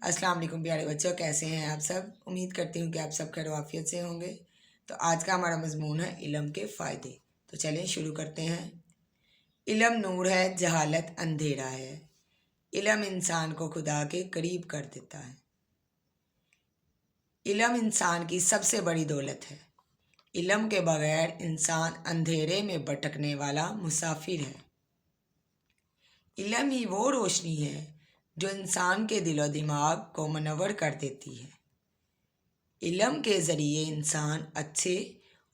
अस्सलाम वालेकुम प्यारे बच्चों, कैसे हैं आप सब। उम्मीद करती हूँ कि आप सब खैर आफियत से होंगे। तो आज का हमारा मजमून है इल्म के फ़ायदे। तो चलें शुरू करते हैं। इल्म नूर है, जहालत अंधेरा है। इल्म इंसान को खुदा के करीब कर देता है। इल्म इंसान की सबसे बड़ी दौलत है। इल्म के बगैर इंसान अंधेरे में भटकने वाला मुसाफिर है। इल्म ही वो रोशनी है जो इंसान के दिलो दिमाग को मुनव्वर कर देती है। इल्म के ज़रिए इंसान अच्छे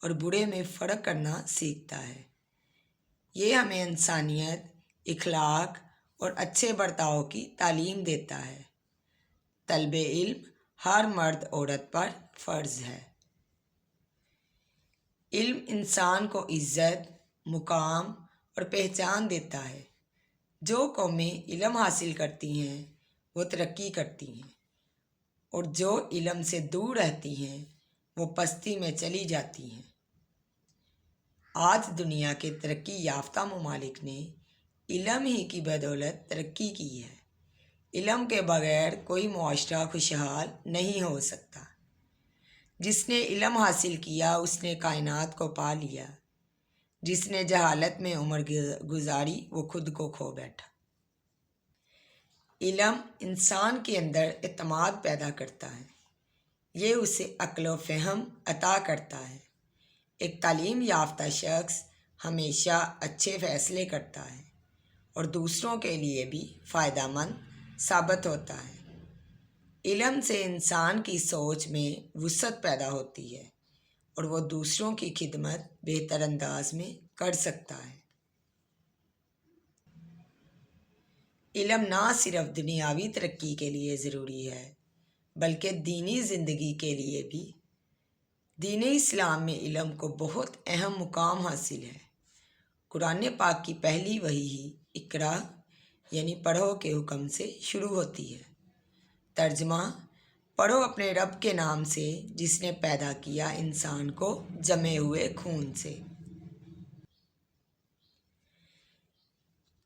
और बुरे में फ़र्क करना सीखता है। ये हमें इंसानियत, इखलाक और अच्छे बर्ताव की तालीम देता है। तलबे इल्म हर मर्द औरत पर फ़र्ज़ है। इल्म इंसान को इज़्ज़त, मुकाम और पहचान देता है। जो कौमें इल्म हासिल करती हैं वो तरक्की करती हैं, और जो इल्म से दूर रहती हैं वो पस्ती में चली जाती हैं। आज दुनिया के तरक्की याफ्ता ममालिक ने इल्म ही की बदौलत तरक्की की है। इल्म के बगैर कोई मुआशरा खुशहाल नहीं हो सकता। जिसने इल्म हासिल किया उसने कायनात को पा लिया। जिसने जहालत में उम्र गुजारी वो खुद को खो बैठा। इल्म इंसान के अंदर एतमाद पैदा करता है। ये उसे अक्ल व फ़हम अता करता है। एक तालीम याफ्ता शख्स हमेशा अच्छे फ़ैसले करता है और दूसरों के लिए भी फ़ायदेमंद साबित होता है। इल्म से इंसान की सोच में वुसअत पैदा होती है और वो दूसरों की खिदमत बेहतर अंदाज में कर सकता है। इल्म ना सिर्फ दुनियावी तरक्की के लिए ज़रूरी है बल्कि दीनी ज़िंदगी के लिए भी। दीन इस्लाम में इल्म को बहुत अहम मुकाम हासिल है। कुरान पाक की पहली वही ही इकरा यानी पढ़ो के हुक्म से शुरू होती है। तर्जमा, पढ़ो अपने रब के नाम से जिसने पैदा किया इंसान को जमे हुए खून से।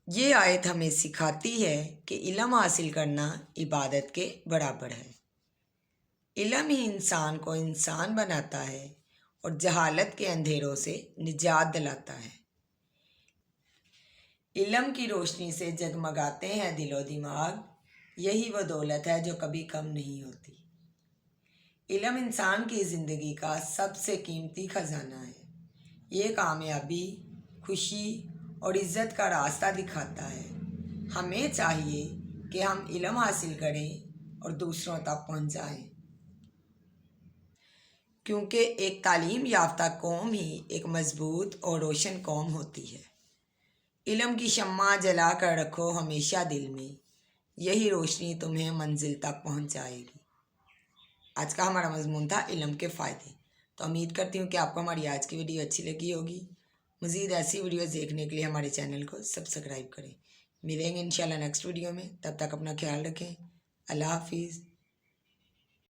ये आयत हमें सिखाती है कि इल्म हासिल करना इबादत के बराबर है। इल्म ही इंसान को इंसान बनाता है और जहालत के अंधेरों से निजात दिलाता है। इल्म की रोशनी से जगमगाते हैं दिलो दिमाग। यही वो दौलत है जो कभी कम नहीं होती। इल्म इंसान की ज़िंदगी का सबसे कीमती ख़जाना है। ये कामयाबी, खुशी और इज़्ज़त का रास्ता दिखाता है। हमें चाहिए कि हम इल्म हासिल करें और दूसरों तक पहुंचाएं, क्योंकि एक तालीम याफ्ता कौम ही एक मजबूत और रोशन कौम होती है। इल्म की शम्मा जला कर रखो हमेशा दिल में, यही रोशनी तुम्हें मंजिल तक पहुंचाएगी। आज का हमारा मजमून था इल्म के फ़ायदे। तो उम्मीद करती हूँ कि आपको हमारी आज की वीडियो अच्छी लगी होगी। मज़ीद ऐसी वीडियोस देखने के लिए हमारे चैनल को सब्सक्राइब करें। मिलेंगे इंशाल्लाह नेक्स्ट वीडियो में। तब तक अपना ख्याल रखें। अल्लाह हाफिज़।